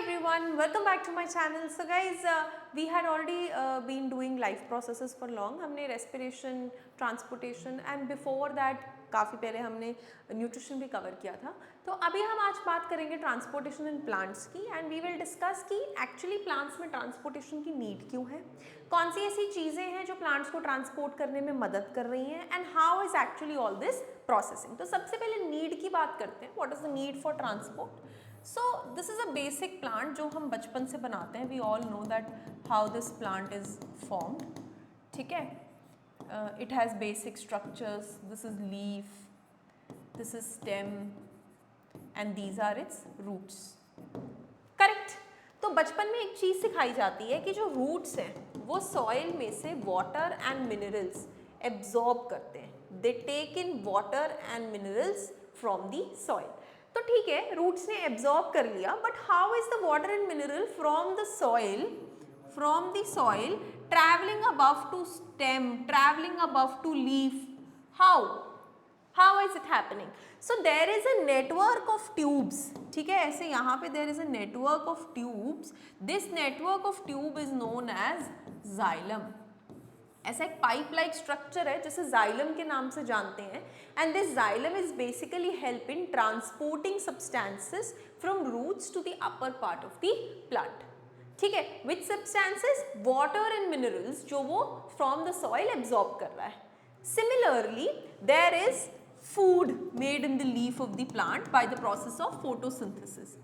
everyone, welcome back to my channel. So guys, we had already been doing life processes for long. हमने respiration, transportation and before that काफ़ी पहले हमने nutrition भी cover किया था. तो अभी हम आज बात करेंगे ट्रांसपोर्टेशन इन प्लांट्स की एंड वी विल डिस्कस कि एक्चुअली प्लांट्स में ट्रांसपोर्टेशन की नीड क्यों है, कौन सी ऐसी चीज़ें हैं जो प्लांट्स को ट्रांसपोर्ट करने में मदद कर रही हैं and how is actually all this processing. तो सबसे पहले नीड की बात करते हैं. What is the need for transport. So this is a basic plant जो हम बचपन से बनाते हैं. We all know that how this plant is formed. ठीक है, it has basic structures. This is leaf, this is stem and these are its roots. Correct. तो बचपन में एक चीज़ सिखाई जाती है कि जो रूट्स हैं वो सॉइल में से वाटर एंड मिनरल्स एब्जॉर्ब करते हैं. They take in water and minerals from the soil. तो ठीक है, रूट्स ने एब्जॉर्ब कर लिया, but how is the water and mineral from the soil traveling above to stem, traveling above to leaf? How is it happening? So there is a network of tubes. ठीक है, ऐसे यहाँ पे there is a network of tubes. This network of tube is known as xylem. ऐसा एक pipe like structure है जिसे xylem के नाम से जानते हैं. And this xylem is basically help in transporting substances from roots to the upper part of the plant. ठीक है, which substances, water and minerals जो वो फ्रॉम द सॉइल एब्जॉर्ब कर रहा है. Similarly there is food made in the leaf of the plant by the process of photosynthesis.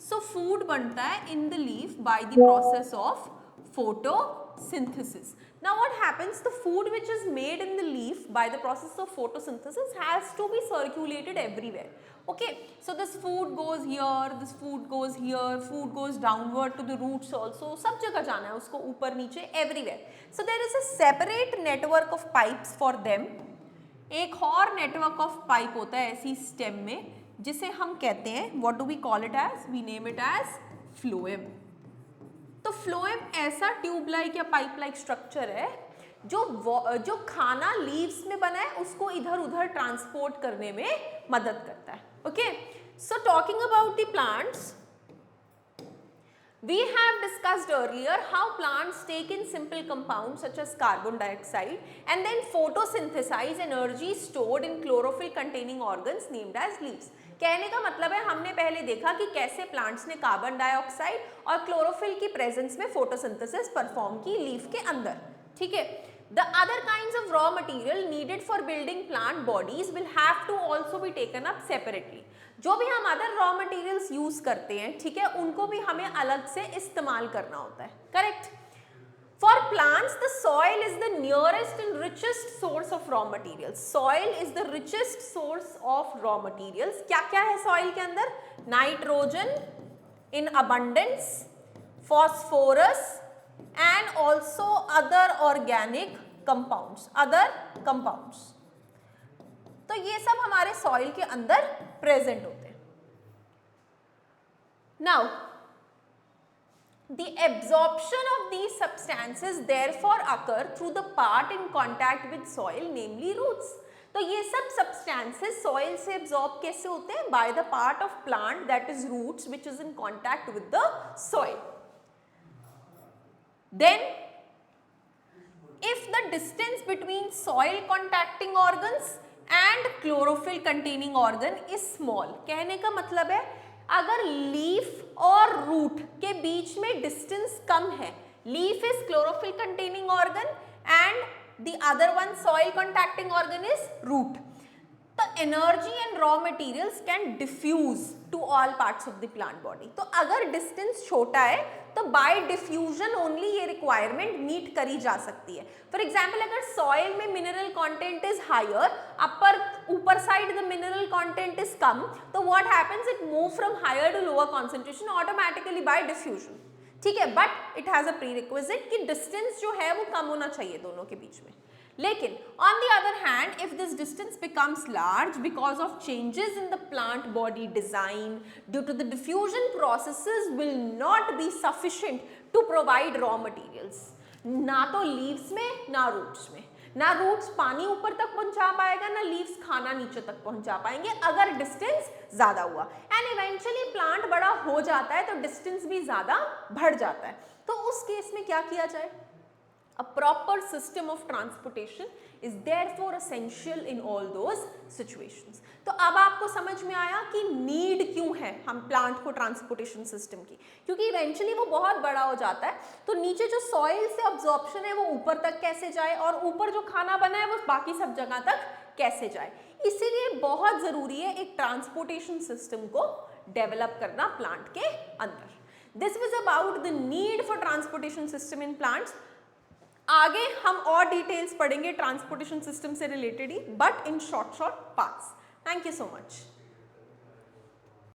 So food बनता है in the leaf by the process of photosynthesis. Now what happens, the food which is made in the leaf by the process of photosynthesis has to be circulated everywhere. Okay, so this food goes here, this food goes here, food goes downward to the roots also. सब जगह जाना है उसको, ऊपर नीचे everywhere. So there is a separate network of pipes for them. एक और network of pipe होता है ऐसी stem में जिसे हम कहते हैं, what do we call it as? We name it as phloem. तो फ्लोएम ऐसा ट्यूब लाइक या पाइप लाइक स्ट्रक्चर है जो खाना लीव्स में बना है उसको इधर उधर ट्रांसपोर्ट करने में मदद करता है. Okay, so talking about the plants, we have discussed earlier how plants take in simple compounds such as carbon dioxide and then photosynthesize energy stored in chlorophyll containing organs named as leaves. कहने का मतलब है हमने पहले देखा कि कैसे plants ने कार्बन डाइऑक्साइड और क्लोरोफिल की प्रेजेंस में फोटोसिंथेसिस परफॉर्म की लीफ के अंदर. ठीक है, the other kinds of raw material needed for building plant bodies will have to also be taken up separately. जो भी हम अदर रॉ मटेरियल्स यूज करते हैं, ठीक है, उनको भी हमें अलग से इस्तेमाल करना होता है. Correct. For plants, the soil is the nearest and richest source of raw materials. Soil is the richest source of raw materials. क्या क्या है soil के अंदर? Nitrogen in abundance, phosphorus and also other organic compounds. तो ये सब हमारे soil के अंदर present होते हैं. Now, the absorption of these substances therefore occur through the part in contact with soil, namely roots. तो ये सब substances soil से absorb कैसे होते हैं? By the part of plant that is roots which is in contact with the soil. Then if the distance between soil contacting organs and chlorophyll containing organ is small, कहने का मतलब है अगर leaf और root के बीच में distance कम है, leaf is chlorophyll containing organ and the other one soil contacting organ is root, तो energy and raw materials can diffuse to all parts of the plant body. तो अगर डिस्टेंस छोटा है तो बाय डिफ्यूजन ओनली ये requirement meet करी जा सकती है. फॉर एग्जाम्पल, अगर सॉइल में मिनरल कंटेंट इज हायर, ऊपर side the mineral content is कम, तो what happens, it move from higher to lower concentration automatically by diffusion. ठीक है, but it has a prerequisite कि डिस्टेंस जो है वो कम होना चाहिए दोनों के बीच में. लेकिन on the other hand, if this distance becomes large because of changes in the plant body design due to the diffusion processes will not be sufficient to provide raw materials. ना तो leaves में ना roots में. ना roots पानी ऊपर तक पहुंचा पाएगा, ना लीव्स खाना नीचे तक पहुंचा पाएंगे अगर डिस्टेंस ज्यादा हुआ। एंड इवेंचुअली प्लांट बड़ा हो जाता है तो डिस्टेंस भी ज्यादा बढ़ जाता है। तो उस केस में क्या किया जाए? A proper system of transportation is therefore essential in all those situations. तो अब आपको समझ में आया कि नीड क्यों है हम प्लांट को ट्रांसपोर्टेशन सिस्टम की, क्योंकि इवेंचुअली वो बहुत बड़ा हो जाता है तो नीचे जो सॉइल से अब्जॉर्प्शन है वो ऊपर तक कैसे जाए और ऊपर जो खाना बना है वो बाकी सब जगह तक कैसे जाए। इसीलिए बहुत जरूरी है एक ट्रांसपोर्टेशन सिस्टम को डेवलप करना प्लांट के अंदर। This was about the need for transportation system in plants. आगे हम और डिटेल्स पढ़ेंगे ट्रांसपोर्टेशन सिस्टम से related he, but in short parts. Thank you so much.